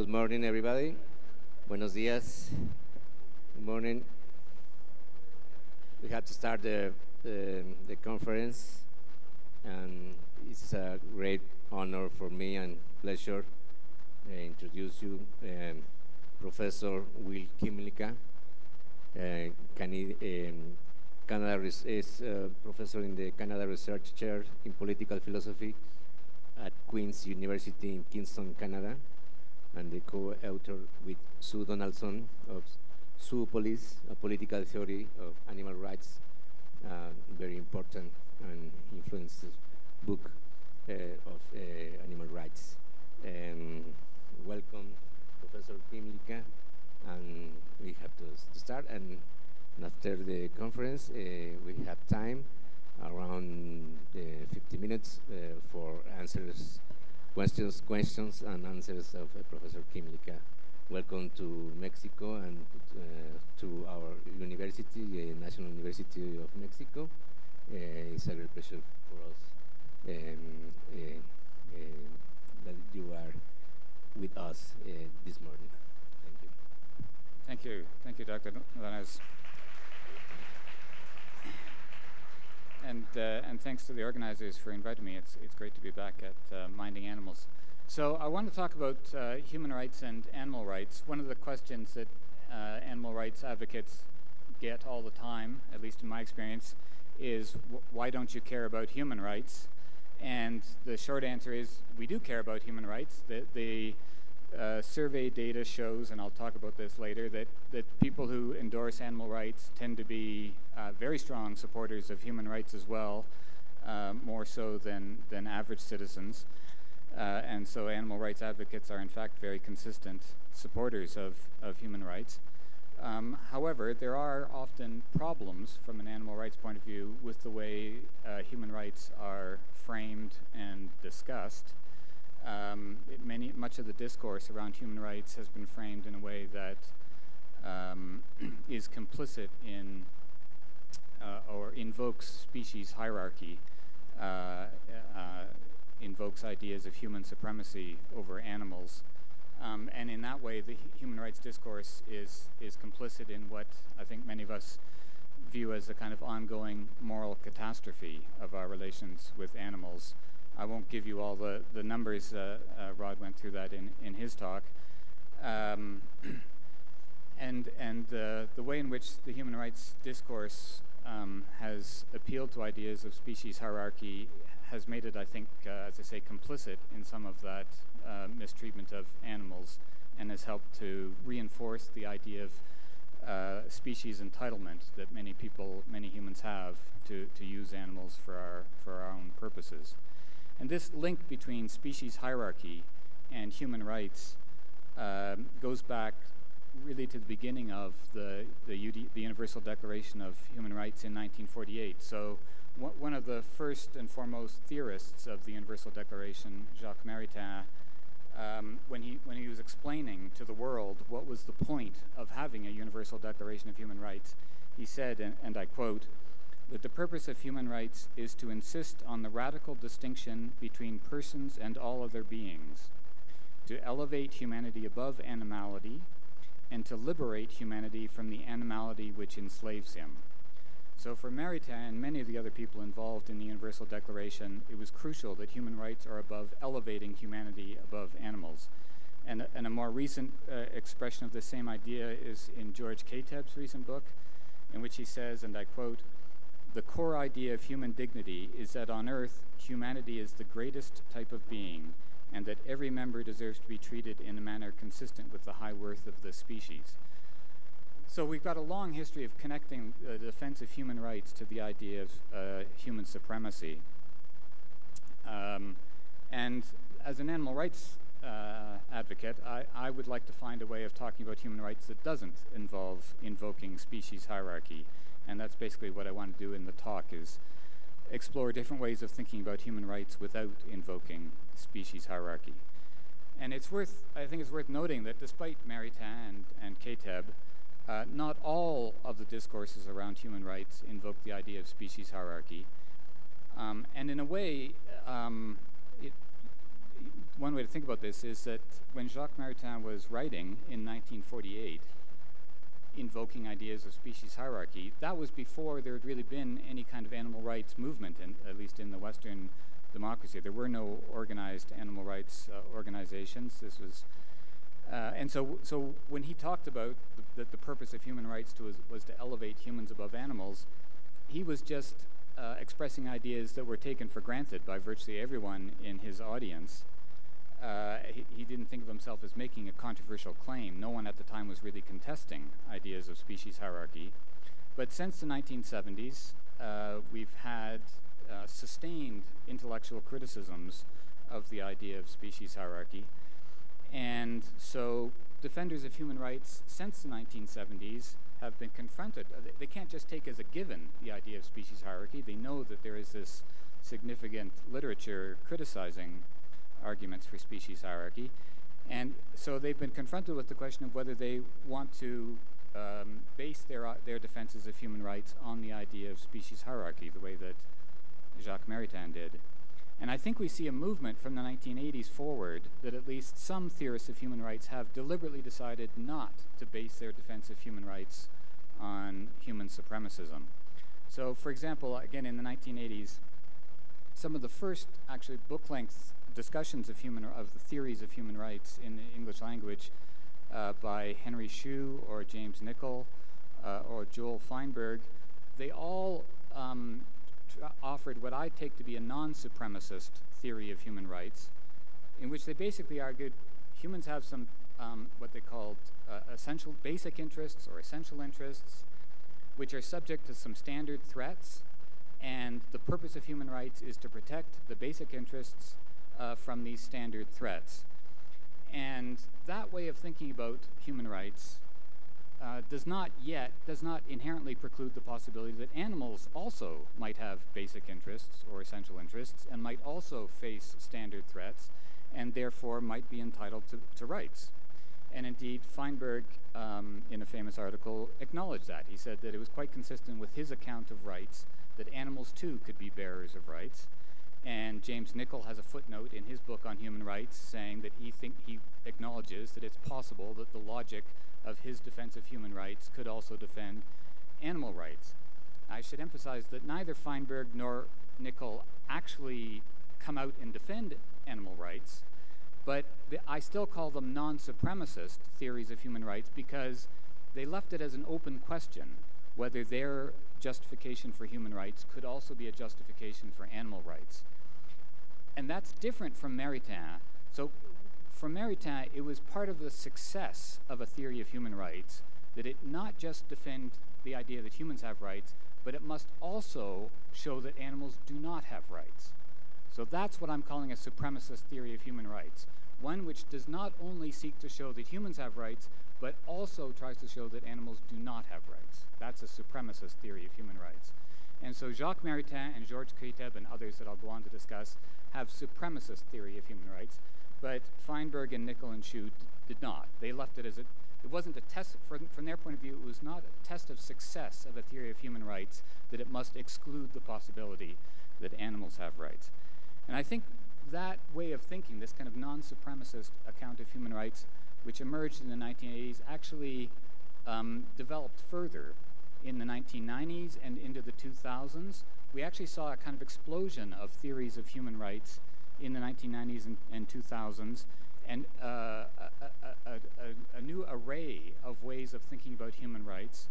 Good morning, everybody. Buenos días. Good morning. We have to start the conference, and it's a great honor for me and pleasure to introduce you, Professor Will Kymlicka. Canada is professor in the Canada Research Chair in Political Philosophy at Queen's University in Kingston, Canada, and the co-author with Sue Donaldson of Zoopolis, a political theory of animal rights, very important and influential book of animal rights. Welcome, Professor Kymlicka, and we have to start. And after the conference, we have time, around 50 minutes for questions and answers of Professor Kymlicka. Welcome to Mexico and to our university, the National University of Mexico. It's a great pleasure for us that you are with us this morning. Thank you. Thank you. Thank you, Dr. Lanez. And thanks to the organizers for inviting me. It's great to be back at Minding Animals. So I want to talk about human rights and animal rights. One of the questions that animal rights advocates get all the time, at least in my experience, is why don't you care about human rights? And the short answer is we do care about human rights. The survey data shows, and I'll talk about this later, that people who endorse animal rights tend to be very strong supporters of human rights as well, more so than average citizens. And so animal rights advocates are in fact very consistent supporters of human rights. However, there are often problems from an animal rights point of view with the way human rights are framed and discussed. Much of the discourse around human rights has been framed in a way that is complicit in or invokes species hierarchy, invokes ideas of human supremacy over animals. And in that way, the human rights discourse is complicit in what I think many of us view as a kind of ongoing moral catastrophe of our relations with animals. I won't give you all the numbers. Rod went through that in his talk. And the way in which the human rights discourse has appealed to ideas of species hierarchy has made it, I think, as I say, complicit in some of that mistreatment of animals, and has helped to reinforce the idea of species entitlement that many humans have to use animals for our own purposes. And this link between species hierarchy and human rights goes back really to the beginning of the Universal Declaration of Human Rights in 1948. So one of the first and foremost theorists of the Universal Declaration, Jacques Maritain, when he was explaining to the world what was the point of having a Universal Declaration of Human Rights, he said, and I quote, that the purpose of human rights is to insist on the radical distinction between persons and all other beings, to elevate humanity above animality, and to liberate humanity from the animality which enslaves him. So for Maritain and many of the other people involved in the Universal Declaration, it was crucial that human rights are above elevating humanity above animals. And a more recent expression of the same idea is in George Kateb's recent book, in which he says, and I quote, "The core idea of human dignity is that on Earth, humanity is the greatest type of being, and that every member deserves to be treated in a manner consistent with the high worth of the species." So we've got a long history of connecting the defense of human rights to the idea of human supremacy. And as an animal rights advocate, I would like to find a way of talking about human rights that doesn't involve invoking species hierarchy. And that's basically what I want to do in the talk, is explore different ways of thinking about human rights without invoking species hierarchy. And I think it's worth noting that despite Maritain and Kateb, not all of the discourses around human rights invoke the idea of species hierarchy. And in a way, one way to think about this is that when Jacques Maritain was writing in 1948, invoking ideas of species hierarchy, that was before there had really been any kind of animal rights movement, at least in the Western democracy. There were no organized animal rights organizations. This was, and so when he talked about that the purpose of human rights was to elevate humans above animals, he was just expressing ideas that were taken for granted by virtually everyone in his audience. He didn't think of himself as making a controversial claim. No one at the time was really contesting ideas of species hierarchy. But since the 1970s, we've had sustained intellectual criticisms of the idea of species hierarchy. And so defenders of human rights since the 1970s have been confronted. They can't just take as a given the idea of species hierarchy. They know that there is this significant literature criticizing arguments for species hierarchy. And so they've been confronted with the question of whether they want to base their defenses of human rights on the idea of species hierarchy, the way that Jacques Maritain did. And I think we see a movement from the 1980s forward that at least some theorists of human rights have deliberately decided not to base their defense of human rights on human supremacism. So, for example, again, in the 1980s, some of the first actually book-length discussions of the theories of human rights in the English language by Henry Shue or James Nichol or Joel Feinberg, they all offered what I take to be a non-supremacist theory of human rights, in which they basically argued humans have some what they called essential basic interests or essential interests, which are subject to some standard threats, and the purpose of human rights is to protect the basic interests from these standard threats. And that way of thinking about human rights does not inherently preclude the possibility that animals also might have basic interests or essential interests and might also face standard threats and therefore might be entitled to rights. And indeed, Feinberg, in a famous article, acknowledged that. He said that it was quite consistent with his account of rights that animals too could be bearers of rights. And James Nichol has a footnote in his book on human rights saying that he acknowledges that it's possible that the logic of his defense of human rights could also defend animal rights. I should emphasize that neither Feinberg nor Nichol actually come out and defend animal rights, but I still call them non-supremacist theories of human rights because they left it as an open question whether their justification for human rights could also be a justification for animal rights. And that's different from Maritain. So for Maritain, it was part of the success of a theory of human rights that it not just defend the idea that humans have rights, but it must also show that animals do not have rights. So that's what I'm calling a supremacist theory of human rights, one which does not only seek to show that humans have rights, but also tries to show that animals do not have rights. That's a supremacist theory of human rights. And so Jacques Maritain and Georges Kriteb and others that I'll go on to discuss have supremacist theory of human rights, but Feinberg and Nichol and Shue did not. They left it as it wasn't a test, from their point of view, it was not a test of success of a theory of human rights that it must exclude the possibility that animals have rights. And I think that way of thinking, this kind of non-supremacist account of human rights, which emerged in the 1980s, actually developed further in the 1990s and into the 2000s. We actually saw a kind of explosion of theories of human rights in the 1990s and 2000s, and a new array of ways of thinking about human rights,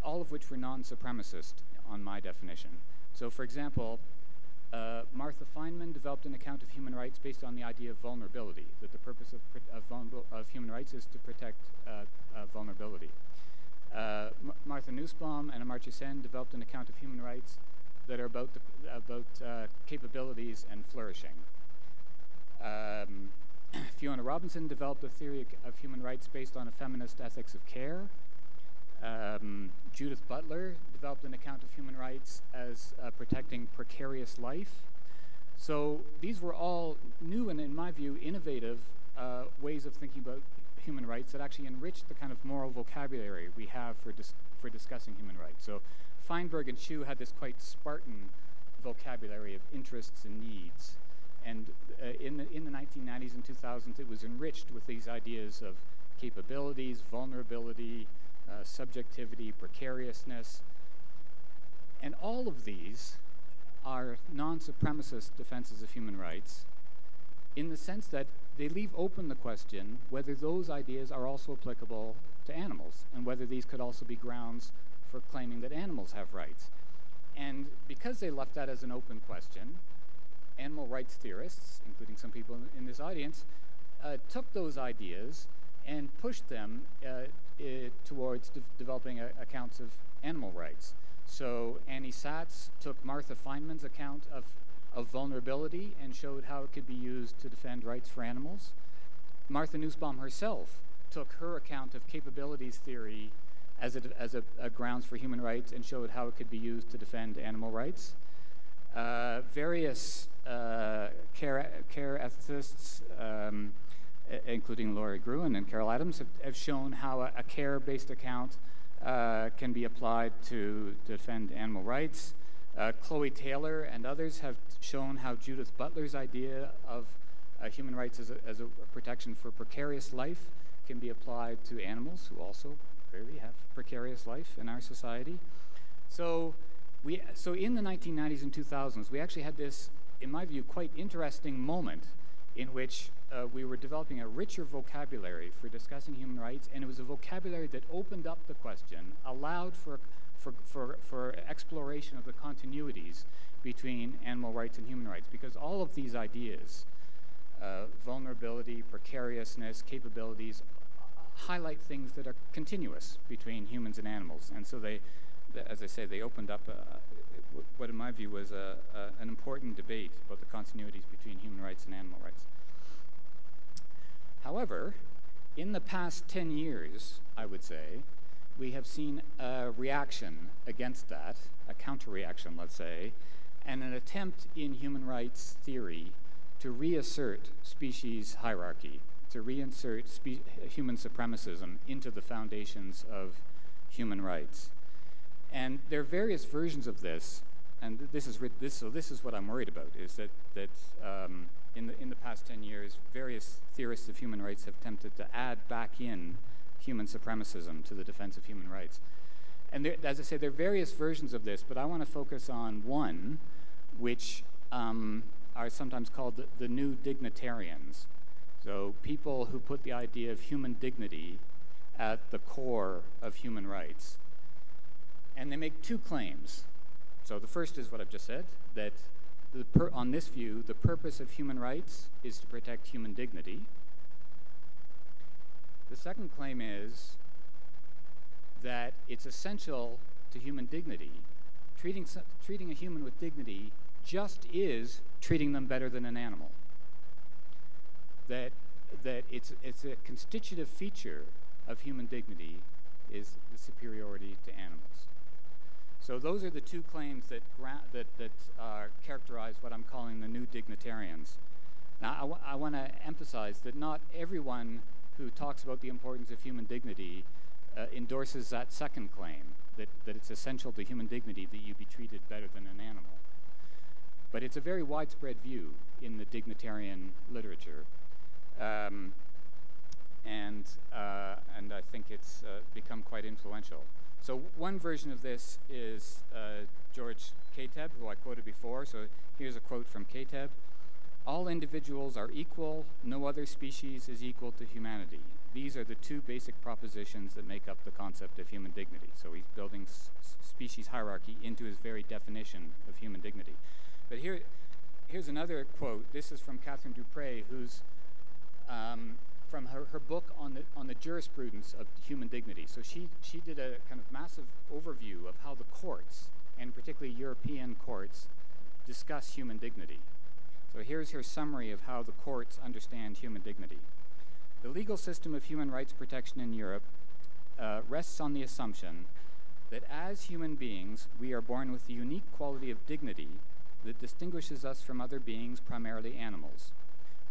all of which were non-supremacist on my definition. So, for example, Martha Feynman developed an account of human rights based on the idea of vulnerability, that the purpose of human rights is to protect vulnerability. Martha Nussbaum and Amartya Sen developed an account of human rights that are about capabilities and flourishing. Fiona Robinson developed a theory of human rights based on a feminist ethics of care. Judith Butler developed an account of human rights as protecting precarious life. So these were all new and, in my view, innovative ways of thinking about human rights that actually enriched the kind of moral vocabulary we have for discussing human rights. So Feinberg and Shue had this quite Spartan vocabulary of interests and needs, And in the 1990s and 2000s, it was enriched with these ideas of capabilities, vulnerability, subjectivity, precariousness. And all of these are non-supremacist defenses of human rights in the sense that they leave open the question whether those ideas are also applicable to animals and whether these could also be grounds for claiming that animals have rights. And because they left that as an open question, animal rights theorists, including some people in this audience, took those ideas and pushed them towards developing accounts of animal rights. So Annie Satz took Martha Feynman's account of vulnerability and showed how it could be used to defend rights for animals. Martha Nussbaum herself took her account of capabilities theory as a grounds for human rights and showed how it could be used to defend animal rights. Various care ethicists, including Laurie Gruen and Carol Adams, have shown how a care-based account can be applied to defend animal rights. Chloe Taylor and others have shown how Judith Butler's idea of human rights as a protection for precarious life can be applied to animals who also clearly have precarious life in our society. So in the 1990s and 2000s, we actually had this, in my view, quite interesting moment in which we were developing a richer vocabulary for discussing human rights, and it was a vocabulary that opened up the question, allowed for exploration of the continuities between animal rights and human rights, because all of these ideas, vulnerability, precariousness, capabilities, highlight things that are continuous between humans and animals. And so they, as I say, they opened up what in my view was an important debate about the continuities between human rights and animal rights. However, in the past 10 years, I would say, we have seen a reaction against that, a counter-reaction, let's say, and an attempt in human rights theory to reassert species hierarchy, to reinsert human supremacism into the foundations of human rights. And there are various versions of this, and this is what I'm worried about, is that in the past 10 years, various theorists of human rights have attempted to add back in human supremacism to the defense of human rights. And there, as I say, there are various versions of this, but I want to focus on one, which are sometimes called the new dignitarians. So people who put the idea of human dignity at the core of human rights. And they make two claims. So the first is what I've just said, that on this view, the purpose of human rights is to protect human dignity. The second claim is that it's essential to human dignity. Treating a human with dignity just is treating them better than an animal. That it's a constitutive feature of human dignity is the superiority to animals. So those are the two claims that characterize what I'm calling the new dignitarians. Now, I want to emphasize that not everyone who talks about the importance of human dignity endorses that second claim, that it's essential to human dignity that you be treated better than an animal. But it's a very widespread view in the dignitarian literature. And I think it's become quite influential. So one version of this is George Kateb, who I quoted before. So here's a quote from Kateb. "All individuals are equal. No other species is equal to humanity. These are the two basic propositions that make up the concept of human dignity." So he's building species hierarchy into his very definition of human dignity. But here's another quote. This is from Catherine Dupre, who's from her book on the jurisprudence of human dignity. So she did a kind of massive overview of how the courts, and particularly European courts, discuss human dignity. So here's her summary of how the courts understand human dignity. "The legal system of human rights protection in Europe rests on the assumption that as human beings, we are born with the unique quality of dignity that distinguishes us from other beings, primarily animals,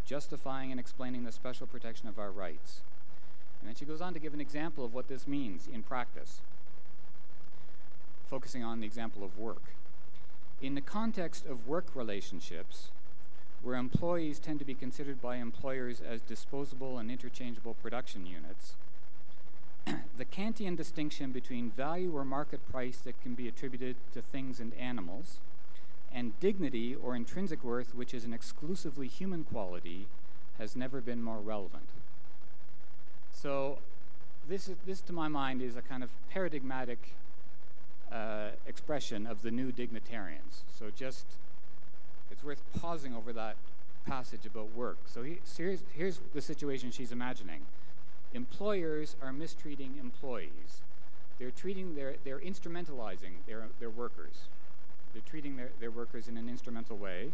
justifying and explaining the special protection of our rights." And then she goes on to give an example of what this means in practice, focusing on the example of work. "In the context of work relationships, where employees tend to be considered by employers as disposable and interchangeable production units, the Kantian distinction between value or market price that can be attributed to things and animals, and dignity or intrinsic worth, which is an exclusively human quality, has never been more relevant. So this to my mind, is a kind of paradigmatic expression of the new dignitarians. So just, it's worth pausing over that passage about work. So here's the situation she's imagining. Employers are mistreating employees. They're instrumentalizing their workers. They're treating their workers in an instrumental way.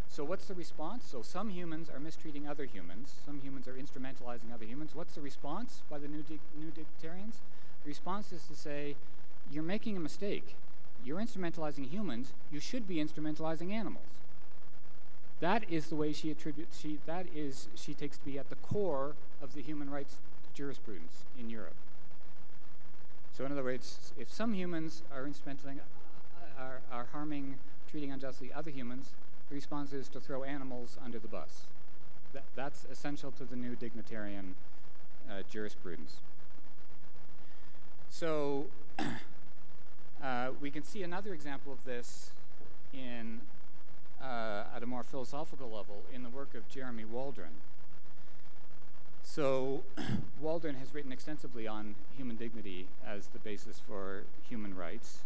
So what's the response? So some humans are mistreating other humans. Some humans are instrumentalizing other humans. What's the response by the new dignitarians? The response is to say, you're making a mistake. You're instrumentalizing humans. You should be instrumentalizing animals. That is the way she takes to be at the core of the human rights jurisprudence in Europe. So in other words, if some humans are instrumentalizing, are harming, treating unjustly other humans, the response is to throw animals under the bus. That's essential to the new dignitarian jurisprudence. So we can see another example of this at a more philosophical level in the work of Jeremy Waldron. So Waldron has written extensively on human dignity as the basis for human rights.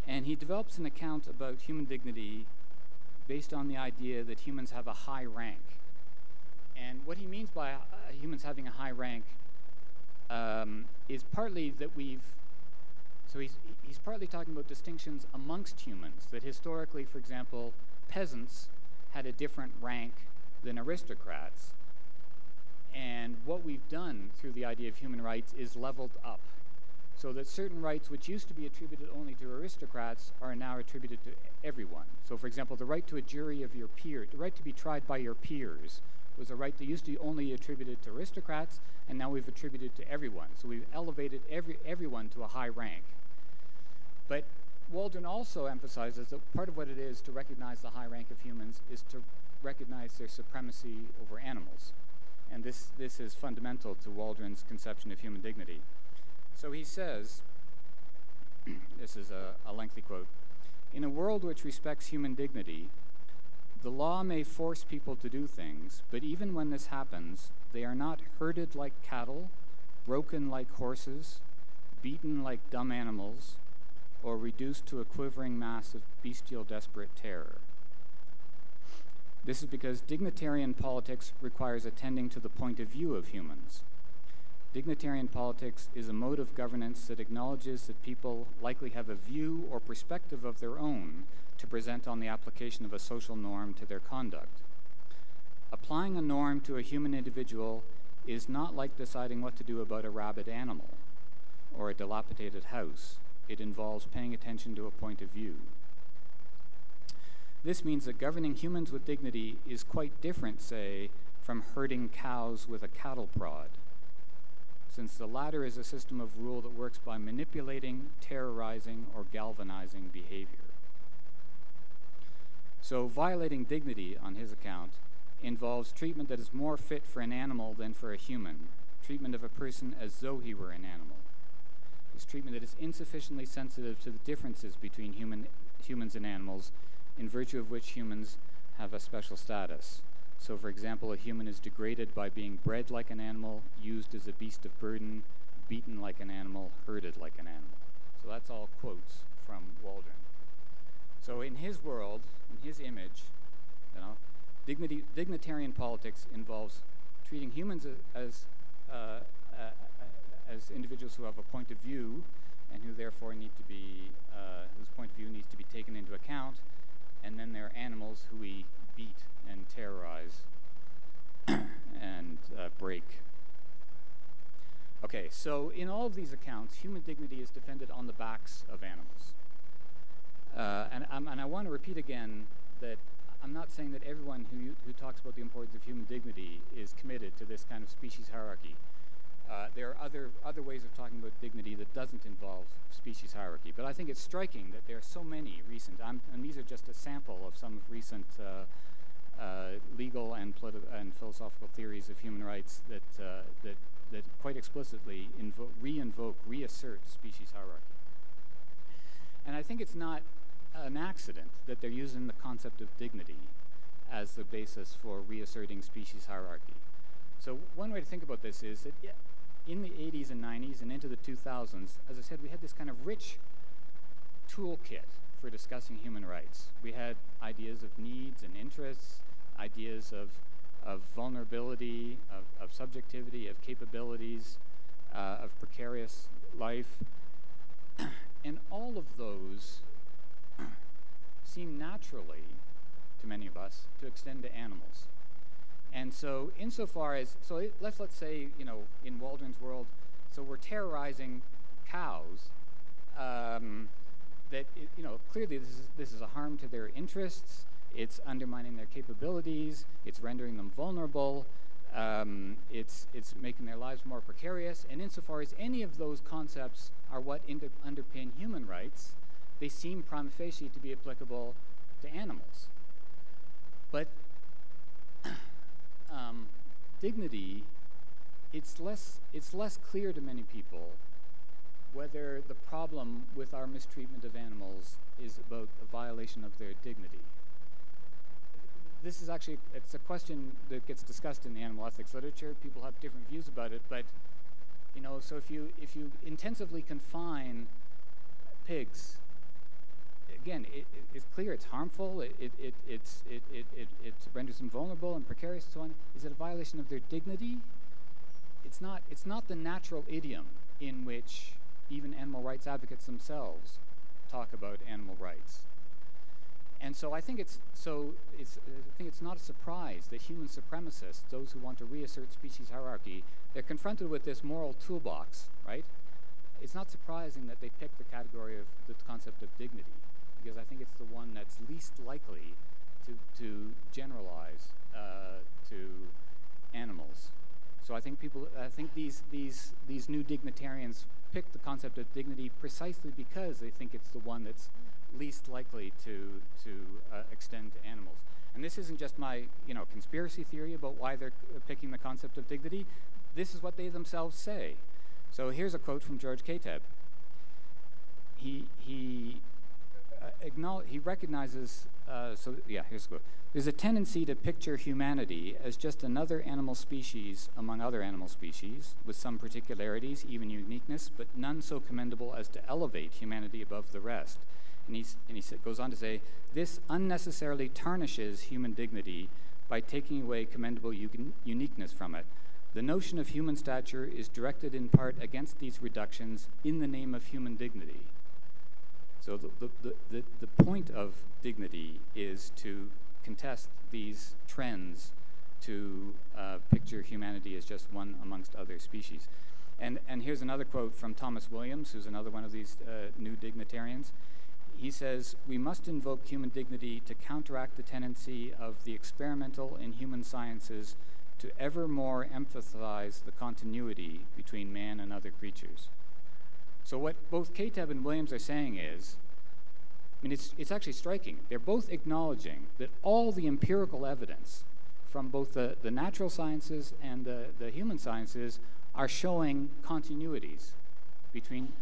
And he develops an account about human dignity based on the idea that humans have a high rank. And what he means by humans having a high rank is partly that so he's partly talking about distinctions amongst humans, that historically, for example, peasants had a different rank than aristocrats. And what we've done through the idea of human rights is leveled up, so that certain rights which used to be attributed only to aristocrats are now attributed to everyone. So for example, the right to a jury of your peers, the right to be tried by your peers, was a right that used to be only attributed to aristocrats, and now we've attributed to everyone. So we've elevated everyone to a high rank. But Waldron also emphasizes that part of what it is to recognize the high rank of humans is to recognize their supremacy over animals. And this is fundamental to Waldron's conception of human dignity. So he says, this is a lengthy quote, "In a world which respects human dignity, the law may force people to do things, but even when this happens, they are not herded like cattle, broken like horses, beaten like dumb animals, or reduced to a quivering mass of bestial desperate terror. This is because dignitarian politics requires attending to the point of view of humans. Dignitarian politics is a mode of governance that acknowledges that people likely have a view or perspective of their own to present on the application of a social norm to their conduct. Applying a norm to a human individual is not like deciding what to do about a rabid animal or a dilapidated house. It involves paying attention to a point of view. This means that governing humans with dignity is quite different, say, from herding cows with a cattle prod, since the latter is a system of rule that works by manipulating, terrorizing, or galvanizing behavior. So violating dignity, on his account, involves treatment that is more fit for an animal than for a human, treatment of a person as though he were an animal. It's treatment that is insufficiently sensitive to the differences between humans and animals, in virtue of which humans have a special status. So, for example, a human is degraded by being bred like an animal, used as a beast of burden, beaten like an animal, herded like an animal. So that's all quotes from Waldron. So in his world, in his image, dignitarian politics involves treating humans as individuals who have a point of view and who therefore need to be, whose point of view needs to be taken into account, and then there are animals who we beat and terrorize and break. Okay, so in all of these accounts, human dignity is defended on the backs of animals. And I want to repeat again that I'm not saying that everyone who talks about the importance of human dignity is committed to this kind of species hierarchy. There are other ways of talking about dignity that doesn't involve species hierarchy. But I think it's striking that there are so many recent, and these are just a sample of some recent legal and philosophical theories of human rights that quite explicitly reassert species hierarchy. And I think it's not an accident that they're using the concept of dignity as the basis for reasserting species hierarchy. So one way to think about this is that in the 80s and 90s and into the 2000s, as I said, we had this kind of rich toolkit for discussing human rights. We had ideas of needs and interests, ideas of vulnerability, of subjectivity, of capabilities, of precarious life. And all of those seem naturally, to many of us, to extend to animals. And so insofar as, let's say, you know, in Waldron's world, so we're terrorizing cows, that, you know, clearly this is a harm to their interests, it's undermining their capabilities, it's rendering them vulnerable, it's making their lives more precarious, and insofar as any of those concepts are what underpin human rights, they seem prima facie to be applicable to animals. But dignity, it's less clear to many people whether the problem with our mistreatment of animals is about a violation of their dignity. This is actually, it's a question that gets discussed in the animal ethics literature. People have different views about it, but, you know, so if you intensively confine pigs, again, it's clear it's harmful, it renders them vulnerable and precarious and so on. Is it a violation of their dignity? It's not the natural idiom in which even animal rights advocates themselves talk about animal rights. And so I think it's not a surprise that human supremacists, those who want to reassert species hierarchy, they're confronted with this moral toolbox, right? It's not surprising that they pick the category of the concept of dignity, because I think it's the one that's least likely to generalize to animals. So I think these new dignitarians pick the concept of dignity precisely because they think it's the one that's least likely to extend to animals. And this isn't just my, you know, conspiracy theory about why they're picking the concept of dignity. This is what they themselves say. So here's a quote from George Kateb. He recognizes, here's the quote. There's a tendency to picture humanity as just another animal species among other animal species, with some particularities, even uniqueness, but none so commendable as to elevate humanity above the rest. And he goes on to say, this unnecessarily tarnishes human dignity by taking away commendable uniqueness from it. The notion of human stature is directed in part against these reductions in the name of human dignity. So the point of dignity is to contest these trends to picture humanity as just one amongst other species. And here's another quote from Thomas Williams, who's another one of these new dignitarians. He says, we must invoke human dignity to counteract the tendency of the experimental in human sciences to ever more emphasize the continuity between man and other creatures. So what both Kateb and Williams are saying is, I mean, it's actually striking. They're both acknowledging that all the empirical evidence from both the natural sciences and the human sciences are showing continuities between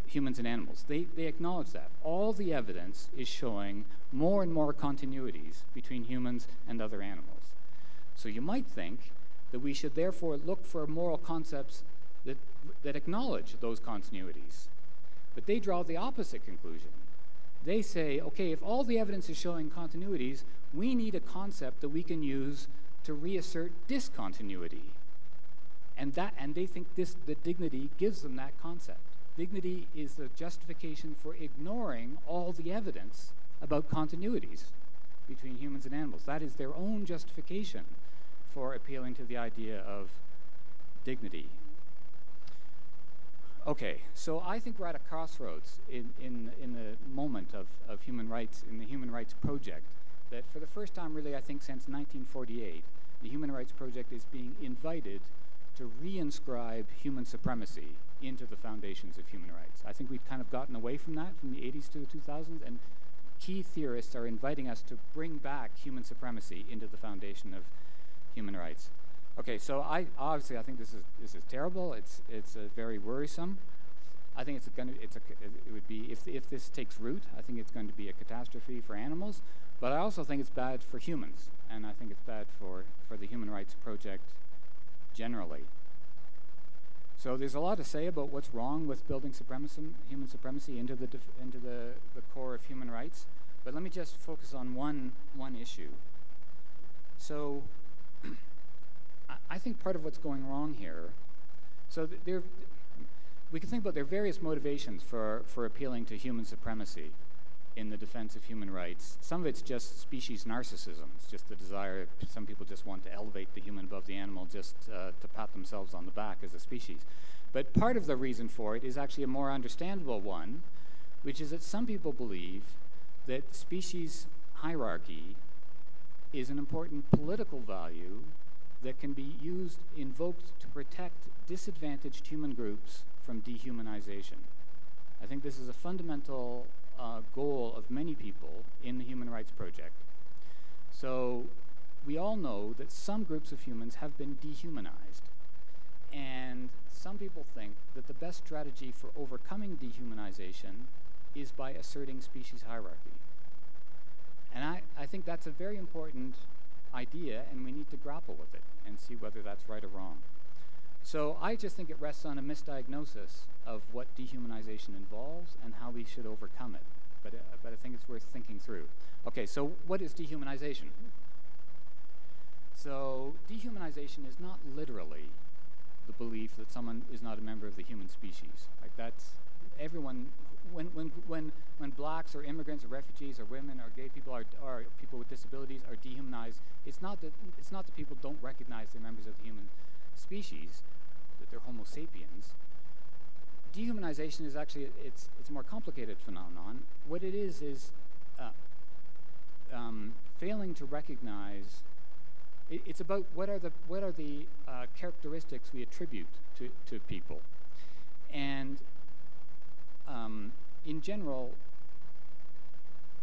humans and animals. They acknowledge that. All the evidence is showing more and more continuities between humans and other animals. So you might think that we should therefore look for moral concepts that acknowledge those continuities. But they draw the opposite conclusion. They say, okay, if all the evidence is showing continuities, we need a concept that we can use to reassert discontinuity. And they think that dignity gives them that concept. Dignity is the justification for ignoring all the evidence about continuities between humans and animals. That is their own justification for appealing to the idea of dignity. Okay, so I think we're at a crossroads in the moment of human rights, in the Human Rights Project, that for the first time really I think since 1948, the Human Rights Project is being invited to reinscribe human supremacy into the foundations of human rights. I think we've kind of gotten away from that from the 80s to the 2000s, and key theorists are inviting us to bring back human supremacy into the foundation of human rights. Okay, so I think this is terrible. It's very worrisome. I think it would be, if this takes root, I think it's going to be a catastrophe for animals, but I also think it's bad for humans, and I think it's bad for the human rights project generally. So there's a lot to say about what's wrong with building human supremacy into the core of human rights, but let me just focus on one issue. So I think part of what's going wrong here, so we can think about there are various motivations for appealing to human supremacy in the defense of human rights. Some of it's just species narcissism. It's just the desire, some people just want to elevate the human above the animal just to pat themselves on the back as a species. But part of the reason for it is actually a more understandable one, which is that some people believe that species hierarchy is an important political value that can be invoked to protect disadvantaged human groups from dehumanization. I think this is a fundamental goal of many people in the human rights project. So we all know that some groups of humans have been dehumanized, and some people think that the best strategy for overcoming dehumanization is by asserting species hierarchy. And I think that's a very important idea, and we need to grapple with it and see whether that's right or wrong. So I just think it rests on a misdiagnosis of what dehumanization involves and how we should overcome it. But I think it's worth thinking through. Okay, so what is dehumanization? So dehumanization is not literally the belief that someone is not a member of the human species. Like that's everyone. When blacks or immigrants or refugees or women or gay people or people with disabilities are dehumanized, it's not that people don't recognize they're members of the human species, that they're Homo sapiens. Dehumanization is actually it's a more complicated phenomenon. What it is failing to recognize. It's about what are the characteristics we attribute to people, and in general,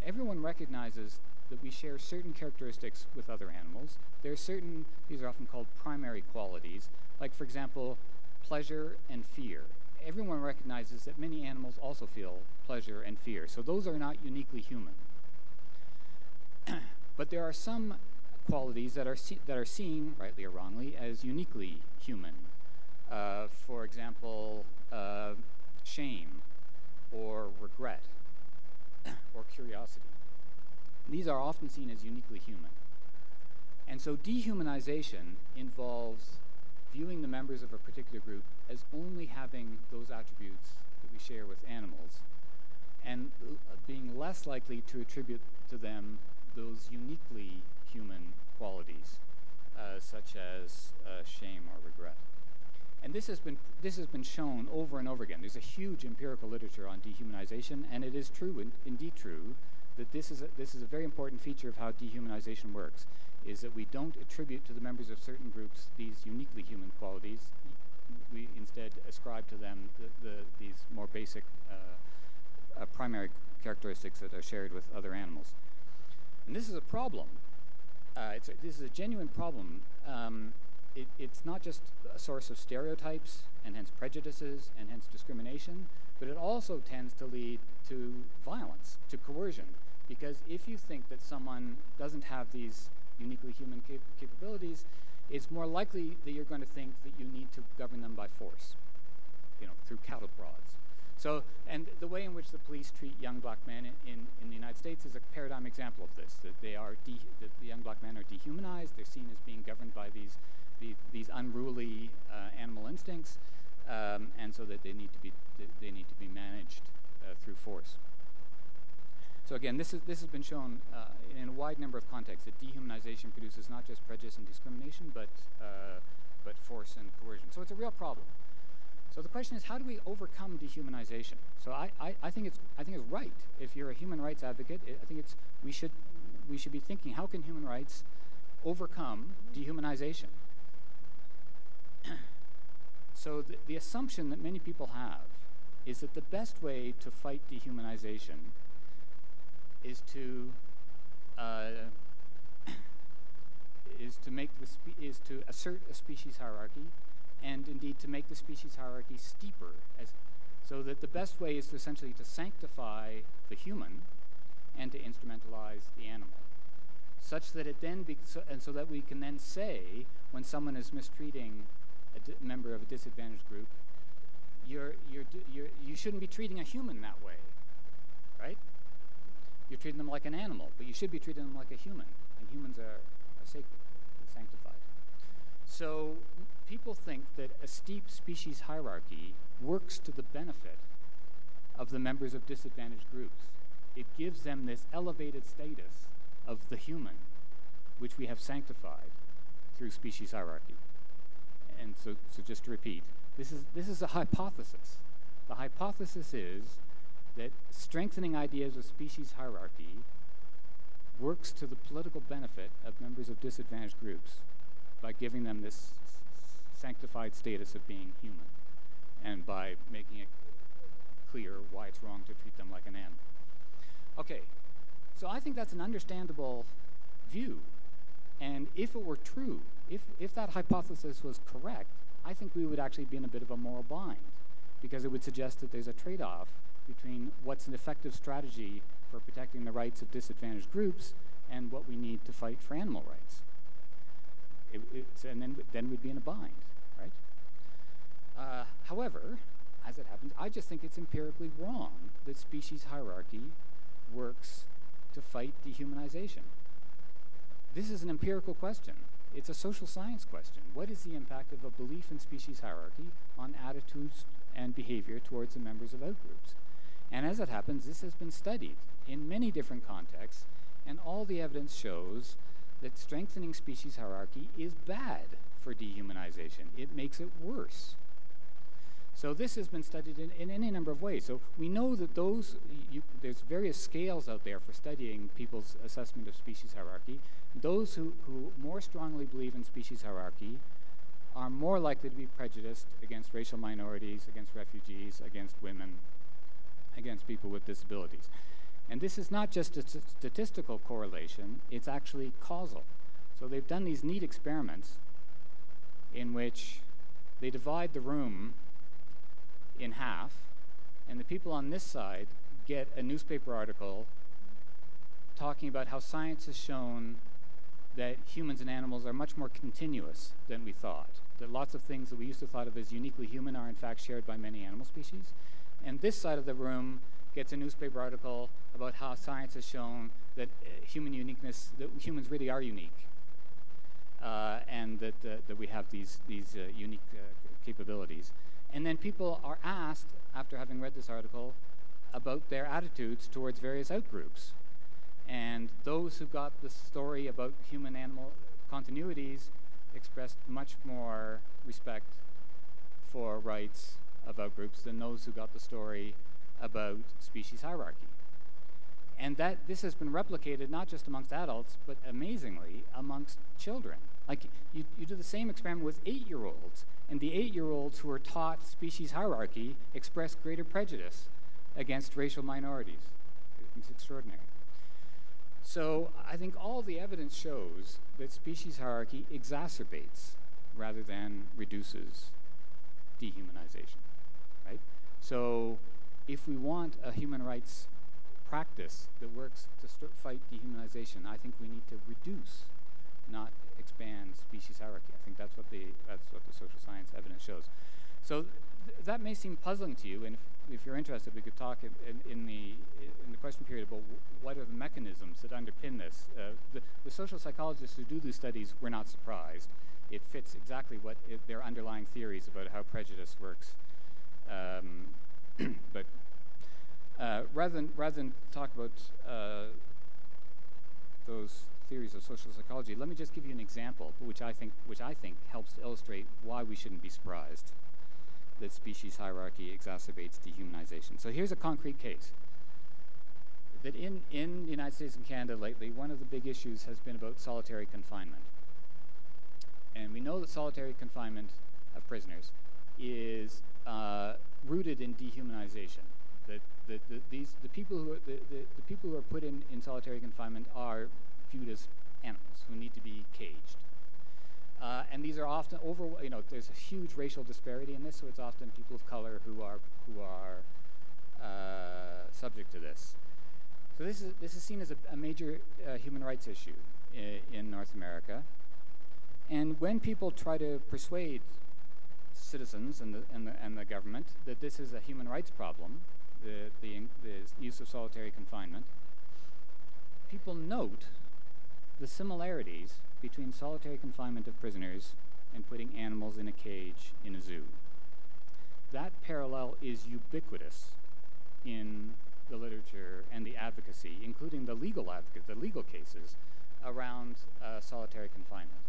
everyone recognizes that we share certain characteristics with other animals. These are often called primary qualities, like, for example, pleasure and fear. Everyone recognizes that many animals also feel pleasure and fear, so those are not uniquely human. But there are some qualities that are seen, rightly or wrongly, as uniquely human. For example, shame, or regret, or curiosity. These are often seen as uniquely human. And so dehumanization involves viewing the members of a particular group as only having those attributes that we share with animals, and being less likely to attribute to them those uniquely human qualities, such as shame or regret. And this has been shown over and over again. There's a huge empirical literature on dehumanization, and it is true, indeed true, that this is a very important feature of how dehumanization works, is that we don't attribute to the members of certain groups these uniquely human qualities. We instead ascribe to them these more basic primary characteristics that are shared with other animals. And this is a problem. This is a genuine problem. It's not just a source of stereotypes and hence prejudices and hence discrimination, but it also tends to lead to violence, to coercion. Because if you think that someone doesn't have these uniquely human capabilities, it's more likely that you're going to think that you need to govern them by force, through cattle prods. So, and the way in which the police treat young black men in the United States is a paradigm example of this, that the young black men are dehumanized, they're seen as being governed by these unruly animal instincts, and so that they need to be managed through force. So again, this has been shown in a wide number of contexts that dehumanization produces not just prejudice and discrimination, but force and coercion. So it's a real problem. So the question is, how do we overcome dehumanization? So I think it's right. If you're a human rights advocate, I think we should be thinking, how can human rights overcome dehumanization? So the assumption that many people have is that the best way to fight dehumanization is to assert a species hierarchy, and indeed to make the species hierarchy steeper, so that the best way is to essentially to sanctify the human and to instrumentalize the animal, such that it then so that we can then say, when someone is mistreating a member of a disadvantaged group, you shouldn't be treating a human that way, right? You're treating them like an animal, but you should be treating them like a human, and humans are sacred, sanctified. So people think that a steep species hierarchy works to the benefit of the members of disadvantaged groups. It gives them this elevated status of the human, which we have sanctified through species hierarchy. And so just to repeat, this is a hypothesis. The hypothesis is that strengthening ideas of species hierarchy works to the political benefit of members of disadvantaged groups by giving them this sanctified status of being human, and by making it clear why it's wrong to treat them like an animal. Okay, so I think that's an understandable view. And if it were true, if that hypothesis was correct, I think we would actually be in a bit of a moral bind, because it would suggest that there's a trade-off between what's an effective strategy for protecting the rights of disadvantaged groups and what we need to fight for animal rights. And then we'd be in a bind, right? However, as it happens, I just think it's empirically wrong that species hierarchy works to fight dehumanization. This is an empirical question. It's a social science question. What is the impact of a belief in species hierarchy on attitudes and behavior towards the members of outgroups? And as it happens, this has been studied in many different contexts, and all the evidence shows that strengthening species hierarchy is bad for dehumanization. It makes it worse. So this has been studied in any number of ways. So we know that there's various scales out there for studying people's assessment of species hierarchy. Those who more strongly believe in species hierarchy are more likely to be prejudiced against racial minorities, against refugees, against women, against people with disabilities. And this is not just a statistical correlation, it's actually causal. So they've done these neat experiments in which they divide the room in half, and the people on this side get a newspaper article talking about how science has shown that humans and animals are much more continuous than we thought. That lots of things that we used to thought of as uniquely human are in fact shared by many animal species. And this side of the room gets a newspaper article about how science has shown that human uniqueness, that humans really are unique, and that we have these unique capabilities. And then people are asked, after having read this article, about their attitudes towards various outgroups. And those who got the story about human-animal continuities expressed much more respect for rights of outgroups than those who got the story about species hierarchy. And this has been replicated not just amongst adults, but amazingly amongst children. Like, you do the same experiment with 8-year-olds, and the 8-year-olds who are taught species hierarchy express greater prejudice against racial minorities. It's extraordinary. So I think all the evidence shows that species hierarchy exacerbates rather than reduces dehumanization, right? So if we want a human rights practice that works to fight dehumanization, I think we need to reduce, not expand species hierarchy. I think that's what the social science evidence shows. So that may seem puzzling to you, and if you're interested, we could talk in the question period about what are the mechanisms that underpin this. The social psychologists who do these studies were not surprised. It fits exactly what their underlying theories about how prejudice works. But rather than talk about those theories of social psychology, let me just give you an example, which I think helps to illustrate why we shouldn't be surprised that species hierarchy exacerbates dehumanization. So here's a concrete case. That in the United States and Canada lately, one of the big issues has been about solitary confinement. And we know that solitary confinement of prisoners is rooted in dehumanization. The people who are put in solitary confinement are viewed as animals who need to be caged. And these are often there's a huge racial disparity in this, so it's often people of color who are subject to this. So this is seen as a major human rights issue in North America. And when people try to persuade citizens and the government that this is a human rights problem, the use of solitary confinement, people note the similarities between solitary confinement of prisoners and putting animals in a cage in a zoo. That parallel is ubiquitous in the literature and the advocacy, including the legal cases around solitary confinement.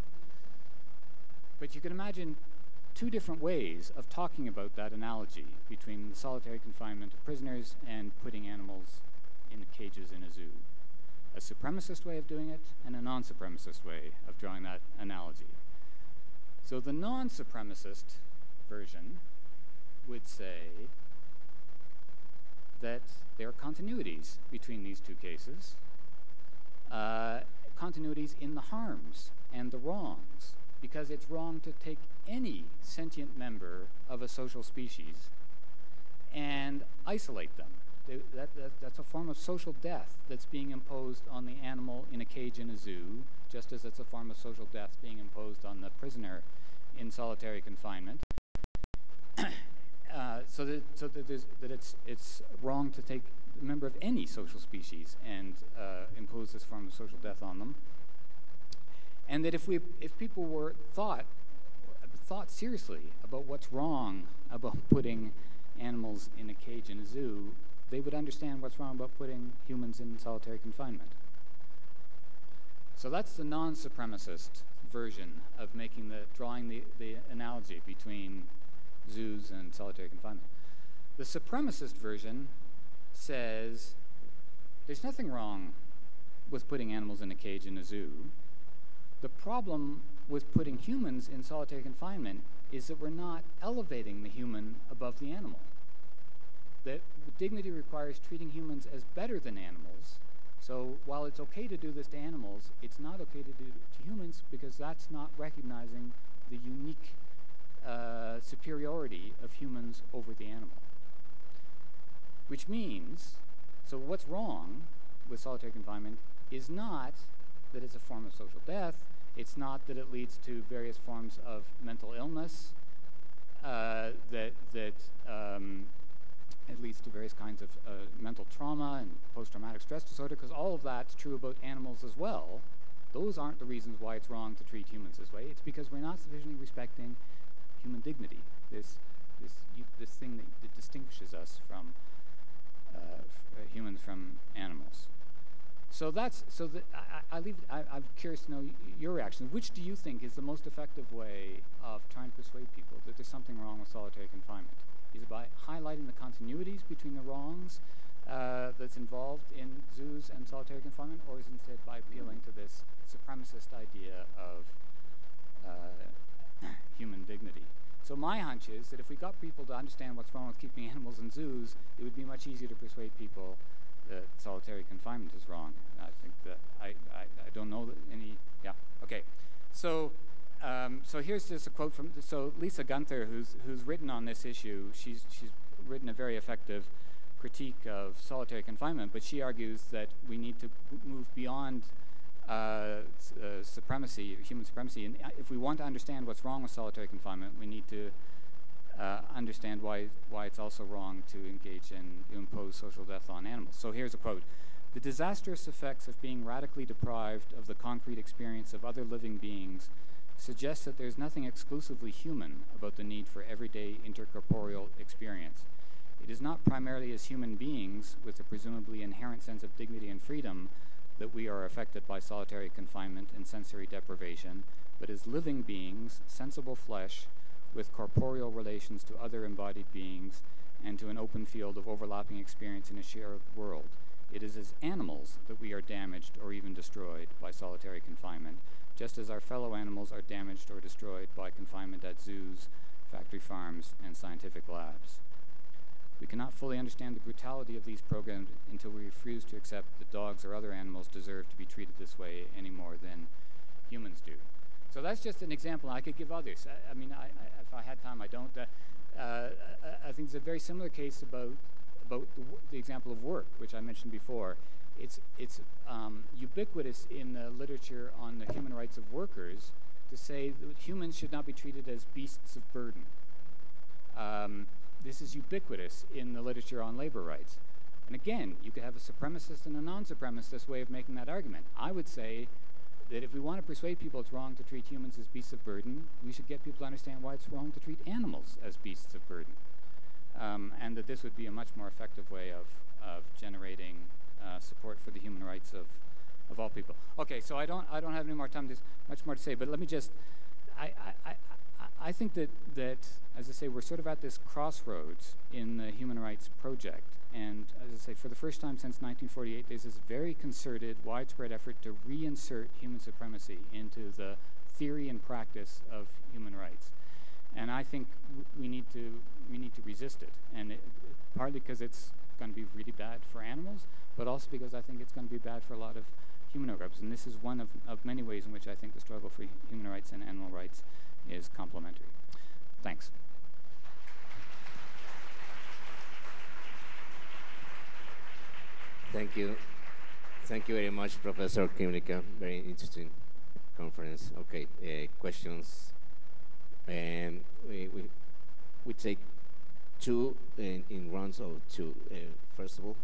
But you can imagine two different ways of talking about that analogy between the solitary confinement of prisoners and putting animals in cages in a zoo. A supremacist way of doing it and a non-supremacist way of drawing that analogy. So the non-supremacist version would say that there are continuities between these two cases, continuities in the harms and the wrongs, because it's wrong to take any sentient member of a social species and isolate them. That's a form of social death that's being imposed on the animal in a cage in a zoo, just as it's a form of social death being imposed on the prisoner in solitary confinement. So that it's wrong to take a member of any social species and impose this form of social death on them. And that if people were thought seriously about what's wrong about putting animals in a cage in a zoo, they would understand what's wrong about putting humans in solitary confinement. So that's the non-supremacist version of drawing the analogy between zoos and solitary confinement. The supremacist version says there's nothing wrong with putting animals in a cage in a zoo. The problem with putting humans in solitary confinement is that we're not elevating the human above the animal. That dignity requires treating humans as better than animals. So while it's okay to do this to animals, it's not okay to do it to humans, because that's not recognizing the unique superiority of humans over the animal. Which means, so what's wrong with solitary confinement is not that it's a form of social death, it's not that it leads to various forms of mental illness, that it leads to various kinds of mental trauma and post-traumatic stress disorder, because all of that's true about animals as well. Those aren't the reasons why it's wrong to treat humans this way. It's because we're not sufficiently respecting human dignity, this thing that distinguishes us from humans from animals. So I'm curious to know your reaction. Which do you think is the most effective way of trying to persuade people that there's something wrong with solitary confinement? Is it by highlighting the continuities between the wrongs that's involved in zoos and solitary confinement, or is it instead by appealing to this supremacist idea of human dignity? So my hunch is that if we got people to understand what's wrong with keeping animals in zoos, it would be much easier to persuade people that solitary confinement is wrong. I think that I don't know that any. Yeah. Okay. So here's just a quote from Lisa Gunther, who's written on this issue. She's written a very effective critique of solitary confinement, but she argues that we need to move beyond supremacy, human supremacy, and if we want to understand what's wrong with solitary confinement, we need to understand why it's also wrong to engage in impose social death on animals. So here's a quote: "The disastrous effects of being radically deprived of the concrete experience of other living beings suggests that there's nothing exclusively human about the need for everyday intercorporeal experience. It is not primarily as human beings with a presumably inherent sense of dignity and freedom that we are affected by solitary confinement and sensory deprivation, but as living beings, sensible flesh, with corporeal relations to other embodied beings and to an open field of overlapping experience in a shared world. It is as animals that we are damaged or even destroyed by solitary confinement, just as our fellow animals are damaged or destroyed by confinement at zoos, factory farms, and scientific labs." We cannot fully understand the brutality of these programs until we refuse to accept that dogs or other animals deserve to be treated this way any more than humans do. So that's just an example. I could give others. I mean, if I had time, I don't. I think it's a very similar case about the example of work, which I mentioned before. It's ubiquitous in the literature on the human rights of workers to say that humans should not be treated as beasts of burden. This is ubiquitous in the literature on labor rights. And again, you could have a supremacist and a non-supremacist way of making that argument. I would say that if we want to persuade people it's wrong to treat humans as beasts of burden, we should get people to understand why it's wrong to treat animals as beasts of burden. And that this would be a much more effective way of generating support for the human rights of all people. Okay, so I don't have any more time. There's much more to say, but let me just, I think that, as I say, we're sort of at this crossroads in the human rights project. And as I say, for the first time since 1948, there's this very concerted, widespread effort to reinsert human supremacy into the theory and practice of human rights. And I think we need to resist it. And partly because it's going to be really bad for animals, but also because I think it's going to be bad for a lot of human groups. And this is one of many ways in which I think the struggle for human rights and animal rights is complementary. Thanks. Thank you. Thank you very much, Professor Kymlicka. Very interesting conference. Okay, questions. And we take two in rounds of two. First of all,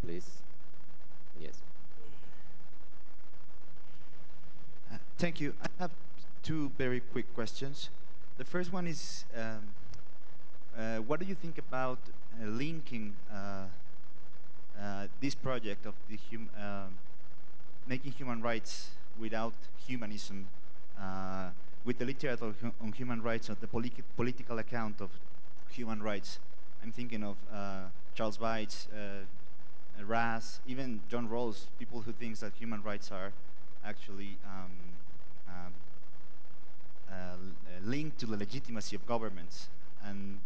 please. Yes. Thank you. I have two very quick questions. The first one is, what do you think about linking this project of the making human rights without humanism with the literature on human rights, or the political account of human rights? I'm thinking of Charles Bates, Raz, even John Rawls, people who think that human rights are actually linked to the legitimacy of governments, and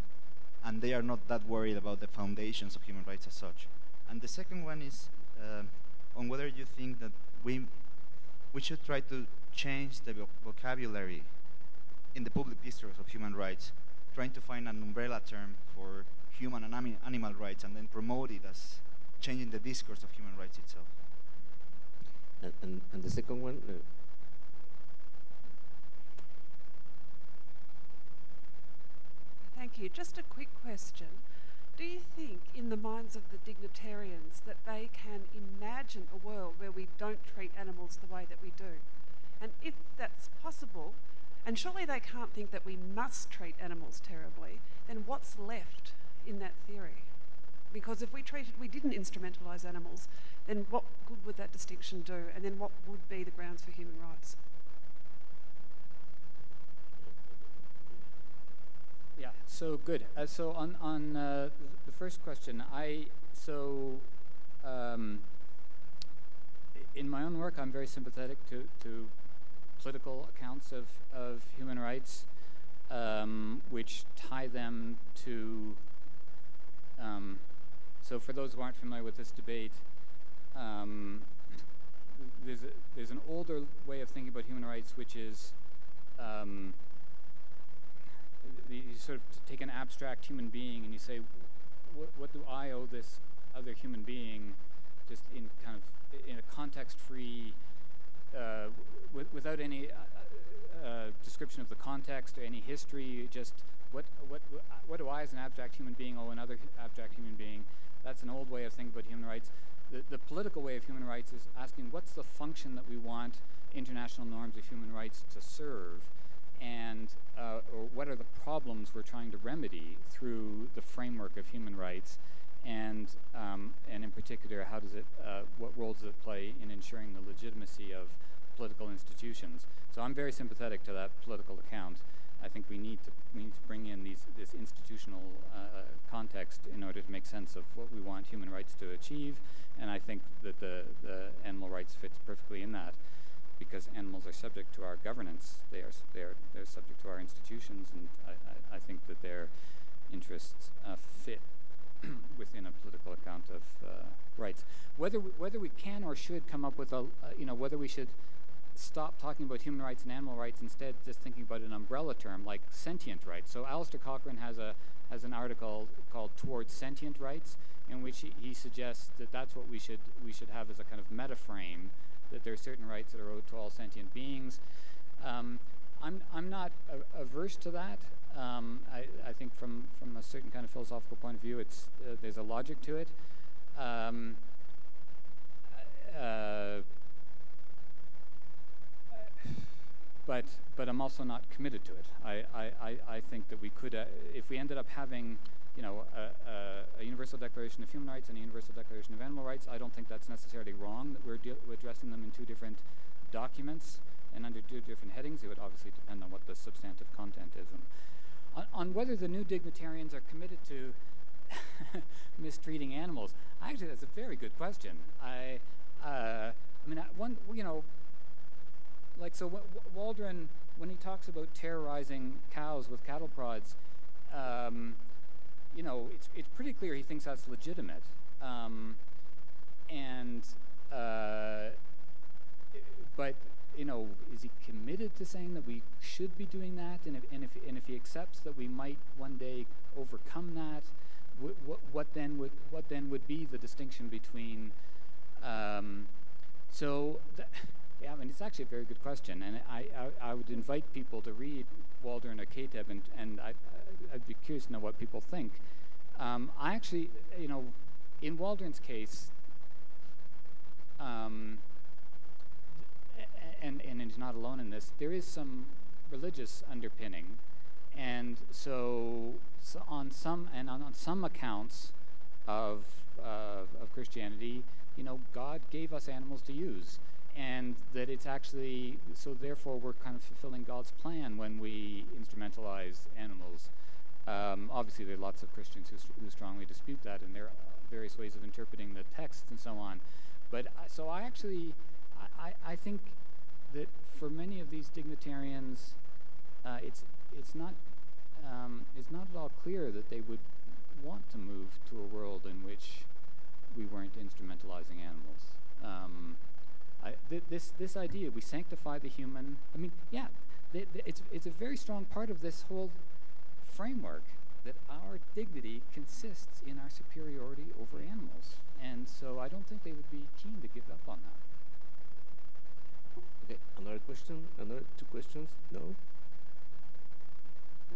they are not that worried about the foundations of human rights as such. And the second one is on whether you think that we should try to change the vocabulary in the public discourse of human rights, trying to find an umbrella term for human and animal rights, and then promote it as changing the discourse of human rights itself. And the second one? Thank you. Just a quick question. Do you think, in the minds of the dignitarians, that they can imagine a world where we don't treat animals the way that we do? And if that's possible, and surely they can't think that we must treat animals terribly, then what's left in that theory? Because if we didn't instrumentalise animals, then what good would that distinction do? And then what would be the grounds for human rights? Yeah, so good. So on the first question, in my own work, I'm very sympathetic to political accounts of human rights, which tie them to. So for those who aren't familiar with this debate, there's an older way of thinking about human rights, which is you sort of take an abstract human being and you say, what do I owe this other human being, just in kind of in a context-free, without any description of the context or any history, just what do I as an abstract human being owe another abstract human being? That's an old way of thinking about human rights. The political way of human rights is asking what's the function that we want international norms of human rights to serve, and or what are the problems we're trying to remedy through the framework of human rights, and in particular, how does it, what role does it play in ensuring the legitimacy of political institutions? So I'm very sympathetic to that political account. I think we need to bring in this institutional context in order to make sense of what we want human rights to achieve, and I think that the animal rights fits perfectly in that, because animals are subject to our governance. They're subject to our institutions, and I think that their interests fit within a political account of rights. Whether we can or should come up with whether we should stop talking about human rights and animal rights, instead just thinking about an umbrella term like sentient rights. So Alistair Cochrane has an article called Towards Sentient Rights, in which he suggests that that's what we should have as a kind of meta frame, that there are certain rights that are owed to all sentient beings. I'm not averse to that. I think from a certain kind of philosophical point of view, there's a logic to it. But I'm also not committed to it. I think that we could, if we ended up having, a Universal Declaration of Human Rights and a Universal Declaration of Animal Rights, I don't think that's necessarily wrong, that we're addressing them in two different documents and under two different headings. It would obviously depend on what the substantive content is. On whether the new dignitarians are committed to mistreating animals, actually that's a very good question. Waldron, when he talks about terrorizing cows with cattle prods, it's pretty clear he thinks that's legitimate. But is he committed to saying that we should be doing that? And if he accepts that we might one day overcome that, what then would be the distinction between? It's actually a very good question, and I would invite people to read Waldron or Kateb, and I'd be curious to know what people think. I actually, in Waldron's case, and he's not alone in this, there is some religious underpinning, and so on some accounts of Christianity, God gave us animals to use, and that it's actually, so therefore we're kind of fulfilling God's plan when we instrumentalize animals. Obviously there are lots of Christians who strongly dispute that, and there are various ways of interpreting the text and so on. But I think that for many of these dignitarians, it's not at all clear that they would want to move to a world in which we weren't instrumentalizing animals. This idea, we sanctify the human. It's a very strong part of this whole framework that our dignity consists in our superiority over animals, and so I don't think they would be keen to give up on that. Okay, another question? Another two questions? No?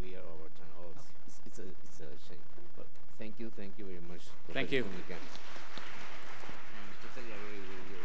We are over time. Oh, it's a shame. But thank you very much. Thank you. Kymlicka. Totally agree with you.